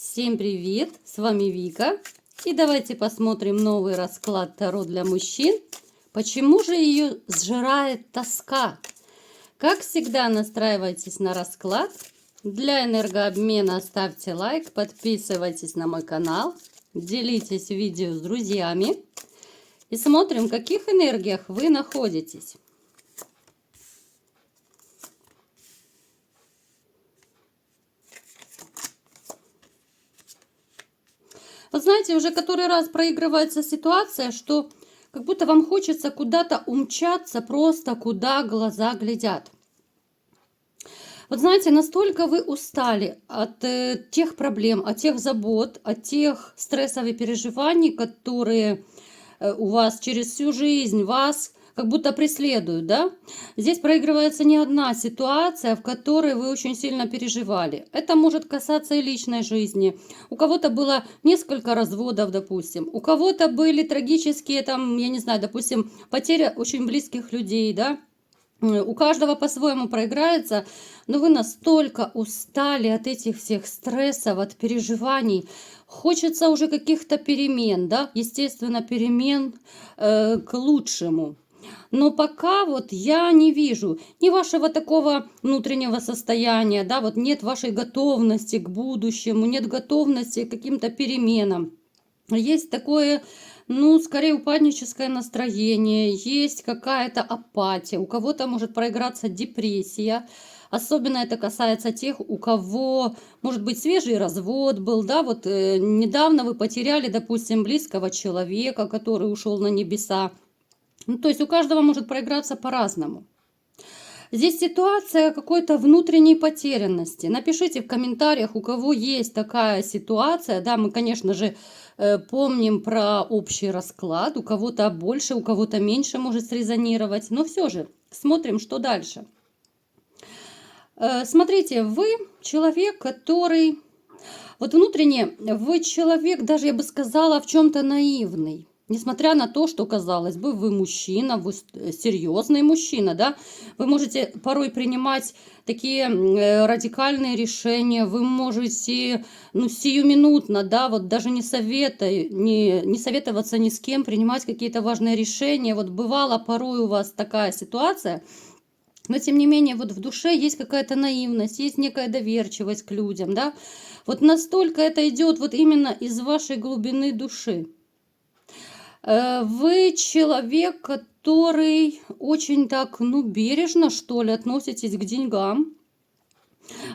Всем привет! С вами Вика. И давайте посмотрим новый расклад Таро для мужчин. Почему же ее сжирает тоска? Как всегда, настраивайтесь на расклад. Для энергообмена ставьте лайк, подписывайтесь на мой канал, делитесь видео с друзьями. И смотрим, в каких энергиях вы находитесь. Вот знаете, уже который раз проигрывается ситуация, что как будто вам хочется куда-то умчаться, просто куда глаза глядят. Вот знаете, настолько вы устали от тех проблем, от тех забот, от тех стрессов и переживаний, которые у вас через всю жизнь вас как будто преследуют, да? Здесь проигрывается не одна ситуация, в которой вы очень сильно переживали. Это может касаться и личной жизни. У кого-то было несколько разводов, допустим. У кого-то были трагические, там, я не знаю, допустим, потеря очень близких людей, да? У каждого по-своему проиграется, но вы настолько устали от этих всех стрессов, от переживаний. Хочется уже каких-то перемен, да, естественно, перемен к лучшему. Но пока вот я не вижу ни вашего такого внутреннего состояния, да, вот нет вашей готовности к будущему, нет готовности к каким-то переменам. Есть такое, ну, скорее упадническое настроение, есть какая-то апатия, у кого-то может проиграться депрессия. Особенно это касается тех, у кого, может быть, свежий развод был, да, вот недавно вы потеряли, допустим, близкого человека, который ушел на небеса. Ну, то есть у каждого может проиграться по-разному. Здесь ситуация какой-то внутренней потерянности. Напишите в комментариях, у кого есть такая ситуация. Да, мы, конечно же, помним про общий расклад. У кого-то больше, у кого-то меньше может срезонировать. Но все же, смотрим, что дальше. Смотрите, вы человек, который... Вот внутренне вы человек, даже я бы сказала, в чем-то наивный. Несмотря на то, что, казалось бы, вы мужчина, вы серьезный мужчина, да, вы можете порой принимать такие радикальные решения, вы можете, ну, сиюминутно, да, вот даже не советоваться ни с кем, принимать какие-то важные решения. Вот бывала порой у вас такая ситуация, но тем не менее вот в душе есть какая-то наивность, есть некая доверчивость к людям, да. Вот настолько это идет вот именно из вашей глубины души. Вы человек, который очень так, ну, бережно, что ли, относитесь к деньгам.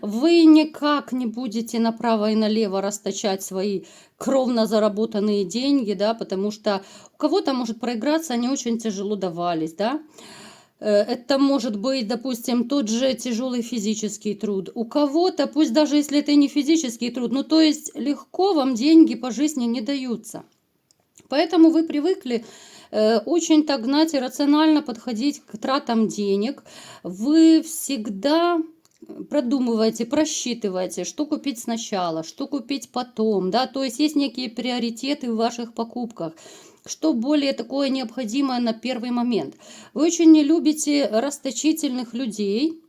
Вы никак не будете направо и налево расточать свои кровно заработанные деньги, да, потому что у кого-то может проиграться, они очень тяжело давались, да. Это может быть, допустим, тот же тяжелый физический труд. У кого-то, пусть даже если это не физический труд, ну, то есть легко вам деньги по жизни не даются. Поэтому вы привыкли очень так, знаете, рационально подходить к тратам денег. Вы всегда продумываете, просчитываете, что купить сначала, что купить потом, да, то есть есть некие приоритеты в ваших покупках, что более такое необходимое на первый момент. Вы очень не любите расточительных людей.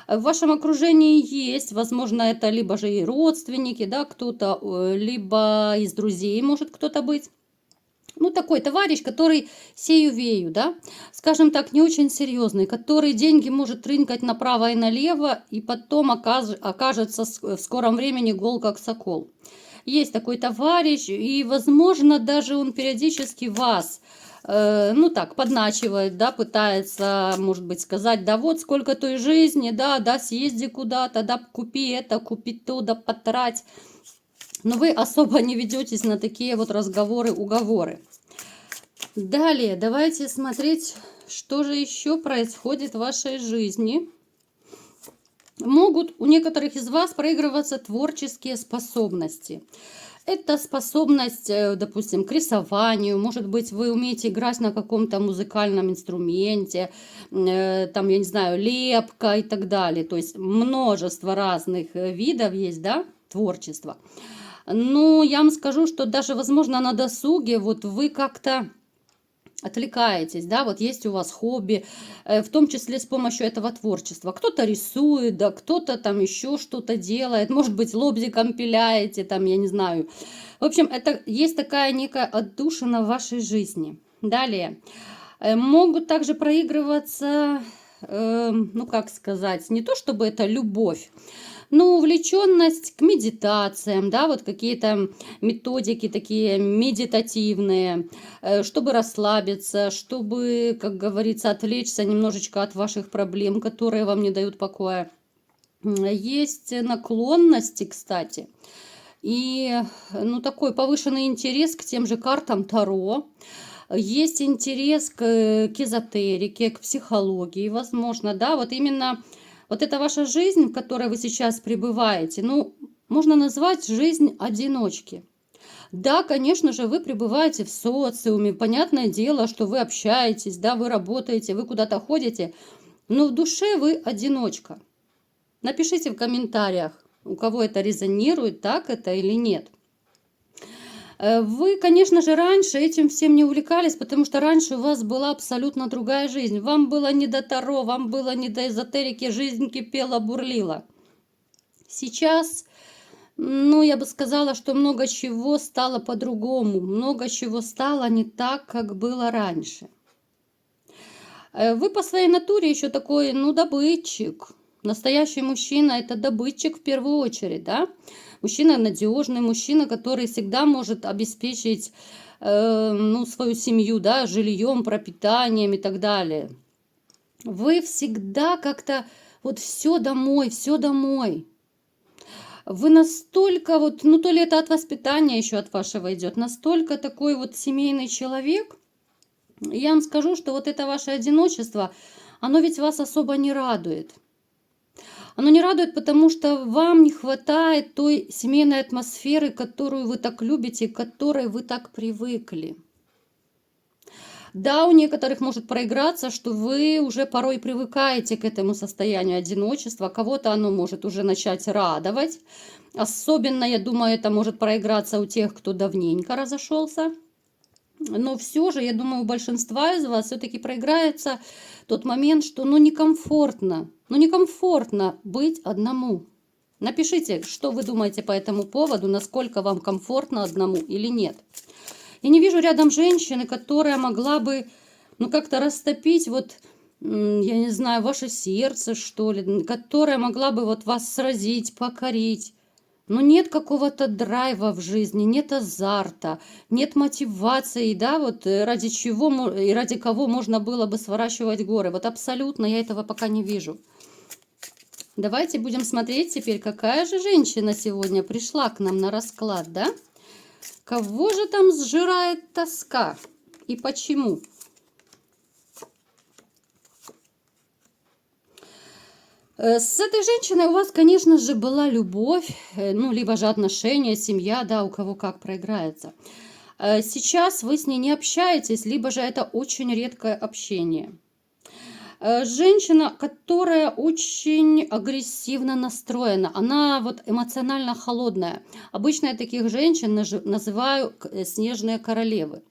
В вашем окружении есть, возможно, это либо же и родственники, да, кто-то, либо из друзей может кто-то быть. Ну, такой товарищ, который сею-вею, да, скажем так, не очень серьезный, который деньги может трынкать направо и налево, и потом окажется в скором времени гол как сокол. Есть такой товарищ, и, возможно, даже он периодически вас, ну так, подначивает, да, пытается, может быть, сказать, да вот сколько той жизни, да, съезди куда-то, да, купи это, купи то, да, потрать. Но вы особо не ведетесь на такие вот разговоры, уговоры. Далее, давайте смотреть, что же еще происходит в вашей жизни. Могут у некоторых из вас проигрываться творческие способности. Это способность, допустим, к рисованию. Может быть, вы умеете играть на каком-то музыкальном инструменте, там, я не знаю, лепка и так далее. То есть множество разных видов есть, да, творчества. Но я вам скажу, что даже, возможно, на досуге вот вы как-то отвлекаетесь, да, вот есть у вас хобби, в том числе с помощью этого творчества. Кто-то рисует, да, кто-то там еще что-то делает, может быть, лобзиком пиляете, там, я не знаю. В общем, это есть такая некая отдушина в вашей жизни. Далее. Могут также проигрываться, ну, как сказать, не то чтобы это любовь, но увлеченность к медитациям, да, вот какие-то методики такие медитативные, чтобы расслабиться, чтобы, как говорится, отвлечься немножечко от ваших проблем, которые вам не дают покоя. Есть наклонности, кстати, и, ну, такой повышенный интерес к тем же картам Таро. Есть интерес к эзотерике, к психологии, возможно, да, вот именно вот это ваша жизнь, в которой вы сейчас пребываете, ну, можно назвать жизнь одиночки. Да, конечно же, вы пребываете в социуме, понятное дело, что вы общаетесь, да, вы работаете, вы куда-то ходите, но в душе вы одиночка. Напишите в комментариях, у кого это резонирует, так это или нет. Вы, конечно же, раньше этим всем не увлекались, потому что раньше у вас была абсолютно другая жизнь. Вам было не до Таро, вам было не до эзотерики, жизнь кипела, бурлила. Сейчас, ну, я бы сказала, что много чего стало по-другому, много чего стало не так, как было раньше. Вы по своей натуре еще такой, ну, добытчик. Настоящий мужчина – это добытчик в первую очередь, да? Мужчина надежный, мужчина, который всегда может обеспечить, ну, свою семью, да, жильем, пропитанием и так далее. Вы всегда как-то вот все домой, все домой. Вы настолько вот, ну, то ли это от воспитания еще от вашего идет, настолько такой вот семейный человек. Я вам скажу, что вот это ваше одиночество, оно ведь вас особо не радует. Оно не радует, потому что вам не хватает той семейной атмосферы, которую вы так любите, к которой вы так привыкли. Да, у некоторых может проиграться, что вы уже порой привыкаете к этому состоянию одиночества, кого-то оно может уже начать радовать. Особенно, я думаю, это может проиграться у тех, кто давненько разошелся. Но все же, я думаю, у большинства из вас все-таки проиграется тот момент, что ну некомфортно быть одному. Напишите, что вы думаете по этому поводу, насколько вам комфортно одному или нет. Я не вижу рядом женщины, которая могла бы, ну, как-то растопить вот, я не знаю, ваше сердце, что ли, которая могла бы вот вас сразить, покорить. Но нет какого-то драйва в жизни, нет азарта, нет мотивации, да, вот ради чего и ради кого можно было бы сворачивать горы. Вот абсолютно я этого пока не вижу. Давайте будем смотреть теперь, какая же женщина сегодня пришла к нам на расклад, да? Кого же там сжирает тоска и почему? С этой женщиной у вас, конечно же, была любовь, ну, либо же отношения, семья, да, у кого как проиграется. Сейчас вы с ней не общаетесь, либо же это очень редкое общение. Женщина, которая очень агрессивно настроена, она вот эмоционально холодная. Обычно я таких женщин называю снежные королевы.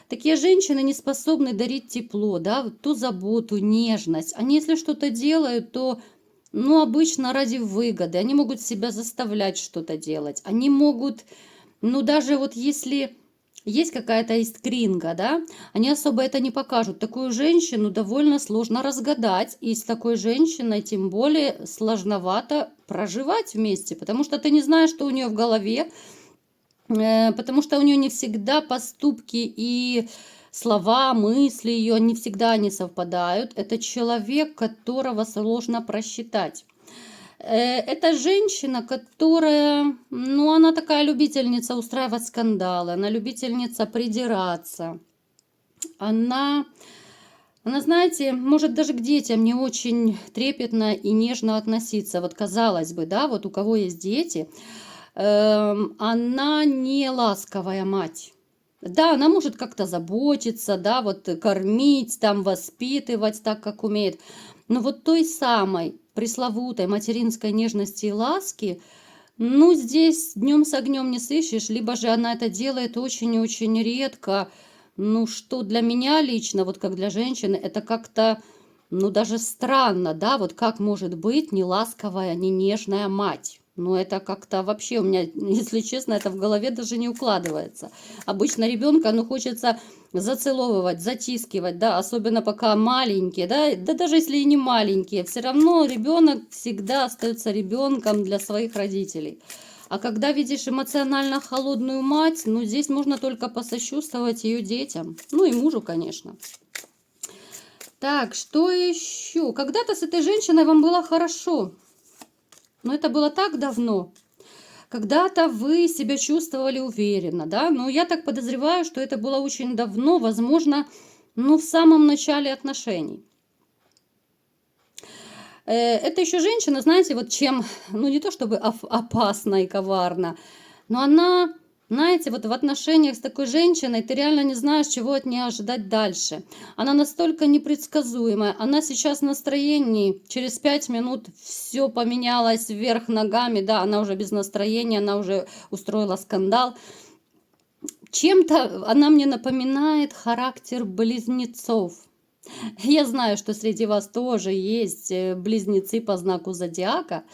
Такие женщины не способны дарить тепло, да, вот ту заботу, нежность. Они, если что-то делают, то, ну, обычно ради выгоды. Они могут себя заставлять что-то делать. Они могут, ну, даже вот если есть какая-то искринка, да, они особо это не покажут. Такую женщину довольно сложно разгадать, и с такой женщиной тем более сложновато проживать вместе, потому что ты не знаешь, что у нее в голове, потому что у нее не всегда поступки и слова, мысли ее не всегда не совпадают. Это человек, которого сложно просчитать. Это женщина, которая, ну, она такая любительница устраивать скандалы, она любительница придираться. Она, знаете, может даже к детям не очень трепетно и нежно относиться. Вот казалось бы, да, вот у кого есть дети, она не ласковая мать. Да, она может как-то заботиться, да, вот кормить, там воспитывать так, как умеет. Но вот той самой пресловутой материнской нежности и ласки, ну, здесь днем с огнем не сыщешь, либо же она это делает очень и очень редко, ну, что для меня лично, вот как для женщины, это как-то, ну, даже странно, да, вот как может быть не ласковая, не нежная мать? Ну, это как-то вообще у меня, если честно, это в голове даже не укладывается. Обычно ребенка, ну, хочется зацеловывать, затискивать, да, особенно пока маленькие, да даже если и не маленькие, все равно ребенок всегда остается ребенком для своих родителей. А когда видишь эмоционально холодную мать, ну, здесь можно только посочувствовать ее детям. Ну, и мужу, конечно. Так, что еще? Когда-то с этой женщиной вам было хорошо. Но это было так давно. Когда-то вы себя чувствовали уверенно, да? Но я так подозреваю, что это было очень давно, возможно, ну, в самом начале отношений. Это еще женщина, знаете, вот чем, ну, не то чтобы опасна и коварна, но она, знаете, вот в отношениях с такой женщиной ты реально не знаешь, чего от нее ожидать дальше. Она настолько непредсказуемая, она сейчас в настроении, через 5 минут все поменялось вверх ногами, да, она уже без настроения, она уже устроила скандал. Чем-то она мне напоминает характер близнецов. Я знаю, что среди вас тоже есть близнецы по знаку зодиака.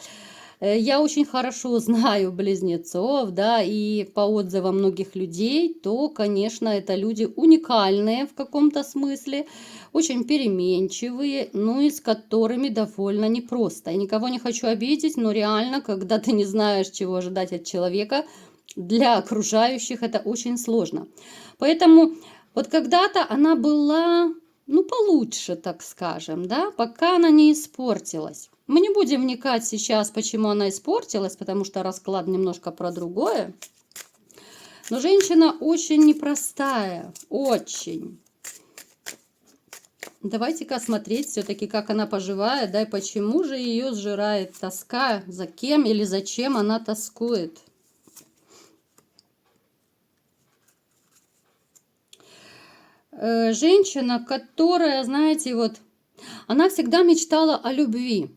Я очень хорошо знаю близнецов, да, и по отзывам многих людей, то, конечно, это люди уникальные в каком-то смысле, очень переменчивые, ну и с которыми довольно непросто. Я никого не хочу обидеть, но реально, когда ты не знаешь, чего ожидать от человека, для окружающих это очень сложно. Поэтому вот когда-то она была, ну, получше, так скажем, да, пока она не испортилась. Мы не будем вникать сейчас, почему она испортилась, потому что расклад немножко про другое. Но женщина очень непростая, очень. Давайте-ка смотреть все-таки, как она поживает, да, и почему же ее сжирает тоска, за кем или зачем она тоскует. Женщина, которая, знаете, вот, она всегда мечтала о любви.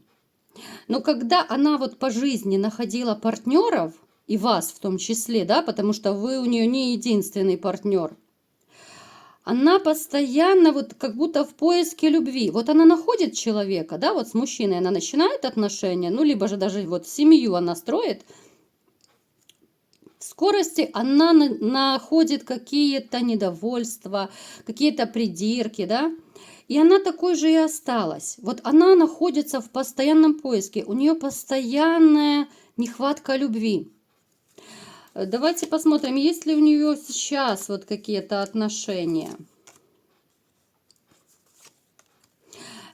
Но когда она вот по жизни находила партнеров, и вас в том числе, да, потому что вы у нее не единственный партнер, она постоянно вот как будто в поиске любви. Вот она находит человека, да, вот с мужчиной она начинает отношения, ну, либо же даже вот семью она строит, в скорости она находит какие-то недовольства, какие-то придирки, да, и она такой же и осталась. Вот она находится в постоянном поиске, у нее постоянная нехватка любви. Давайте посмотрим, есть ли у нее сейчас вот какие-то отношения.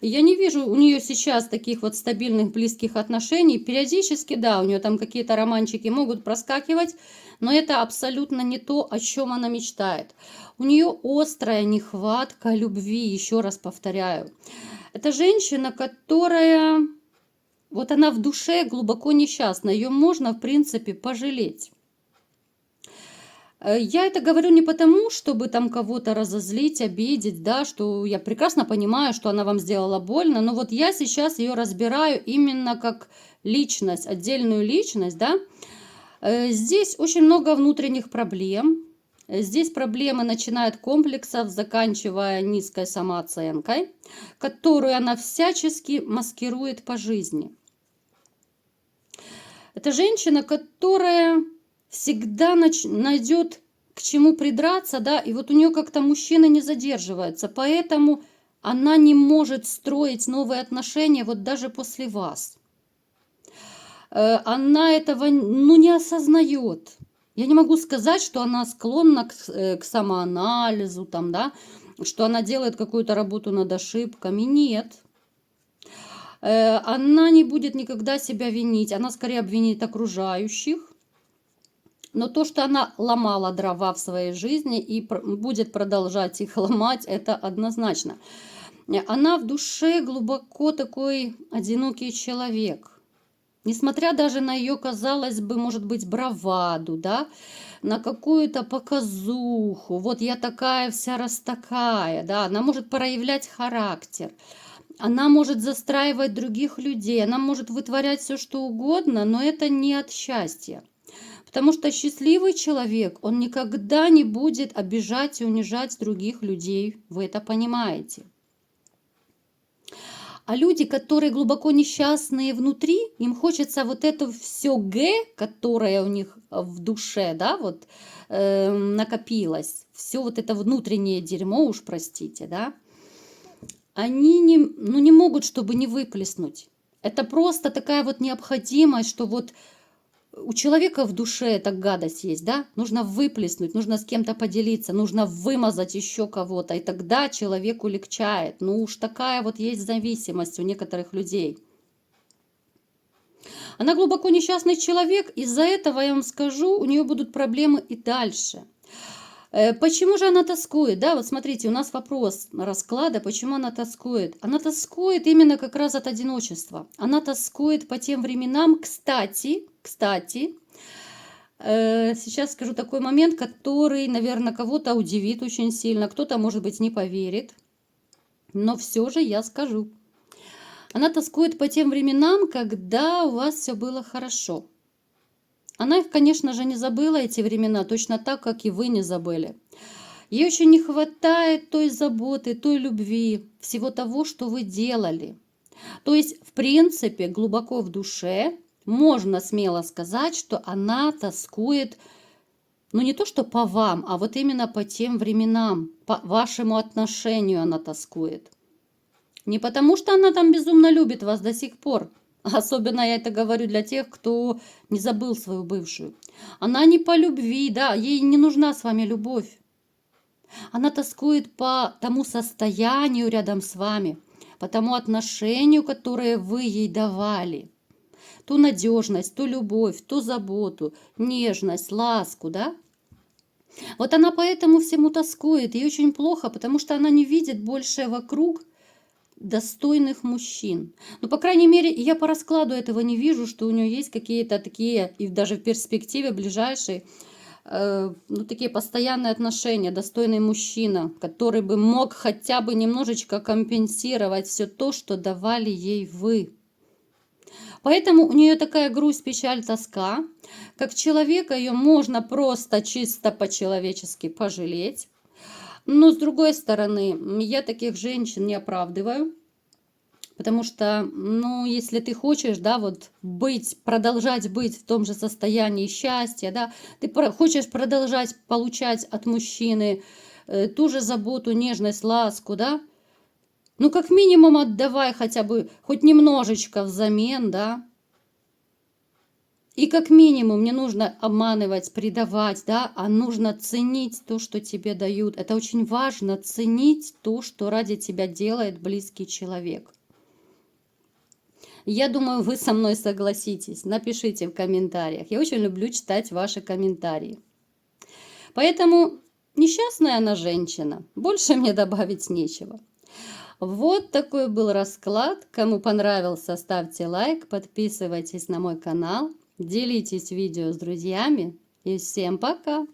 Я не вижу у нее сейчас таких вот стабильных близких отношений. Периодически, да, у нее там какие-то романчики могут проскакивать, но это абсолютно не то, о чем она мечтает. У нее острая нехватка любви, еще раз повторяю. Это женщина, которая, вот она в душе глубоко несчастна, ее можно, в принципе, пожалеть. Я это говорю не потому, чтобы там кого-то разозлить, обидеть, да, что я прекрасно понимаю, что она вам сделала больно, но вот я сейчас ее разбираю именно как личность, отдельную личность, да. Здесь очень много внутренних проблем. Здесь проблемы начиная от комплексов, заканчивая низкой самооценкой, которую она всячески маскирует по жизни. Это женщина, которая всегда найдет к чему придраться, да, и вот у нее как-то мужчина не задерживается, поэтому она не может строить новые отношения вот даже после вас. Она этого, ну, не осознает. Я не могу сказать, что она склонна к самоанализу, там, да, что она делает какую-то работу над ошибками. Нет. Она не будет никогда себя винить, она скорее обвинит окружающих. Но то, что она ломала дрова в своей жизни и будет продолжать их ломать, это однозначно. Она в душе глубоко такой одинокий человек. Несмотря даже на ее, казалось бы, может быть, браваду, да, на какую-то показуху, вот я такая вся раз такая, да, она может проявлять характер, она может застраивать других людей, она может вытворять все, что угодно, но это не от счастья. Потому что счастливый человек, он никогда не будет обижать и унижать других людей. Вы это понимаете. А люди, которые глубоко несчастные внутри, им хочется вот это все которое у них в душе, да, вот накопилось, все вот это внутреннее дерьмо, уж простите, да, они не могут, чтобы не выплеснуть. Это просто такая вот необходимость, что вот у человека в душе эта гадость есть, да? Нужно выплеснуть, нужно с кем-то поделиться, нужно вымазать еще кого-то, и тогда человеку легчает. Ну уж такая вот есть зависимость у некоторых людей. Она глубоко несчастный человек, из-за этого, я вам скажу, у нее будут проблемы и дальше. Почему же она тоскует? Да, вот смотрите, у нас вопрос расклада, почему она тоскует. Она тоскует именно как раз от одиночества. Она тоскует по тем временам, кстати, сейчас скажу такой момент, который, наверное, кого-то удивит очень сильно, кто-то, может быть, не поверит, но все же я скажу. Она тоскует по тем временам, когда у вас все было хорошо. Она их, конечно же, не забыла, эти времена, точно так, как и вы не забыли. Ей очень не хватает той заботы, той любви, всего того, что вы делали. То есть, в принципе, глубоко в душе можно смело сказать, что она тоскует, ну не то, что по вам, а вот именно по тем временам, по вашему отношению она тоскует. Не потому, что она там безумно любит вас до сих пор. Особенно я это говорю для тех, кто не забыл свою бывшую. Она не по любви, да, ей не нужна с вами любовь. Она тоскует по тому состоянию рядом с вами, по тому отношению, которое вы ей давали. Ту надежность, ту любовь, ту заботу, нежность, ласку, да? Вот она поэтому всему тоскует. Ей очень плохо, потому что она не видит больше вокруг достойных мужчин. Ну, по крайней мере, я по раскладу этого не вижу, что у нее есть какие-то такие, и даже в перспективе ближайшей, ну, такие постоянные отношения, достойный мужчина, который бы мог хотя бы немножечко компенсировать все то, что давали ей вы. Поэтому у нее такая грусть, печаль, тоска. Как человека ее можно просто чисто по-человечески пожалеть. Но с другой стороны, я таких женщин не оправдываю. Потому что, ну, если ты хочешь, да, вот продолжать быть в том же состоянии счастья, да, ты хочешь продолжать получать от мужчины ту же заботу, нежность, ласку, да, ну, как минимум отдавай хотя бы хоть немножечко взамен, да. И как минимум не нужно обманывать, предавать, да, а нужно ценить то, что тебе дают. Это очень важно, ценить то, что ради тебя делает близкий человек. Я думаю, вы со мной согласитесь. Напишите в комментариях. Я очень люблю читать ваши комментарии. Поэтому несчастная она женщина. Больше мне добавить нечего. Вот такой был расклад. Кому понравился, ставьте лайк, подписывайтесь на мой канал, делитесь видео с друзьями. И всем пока!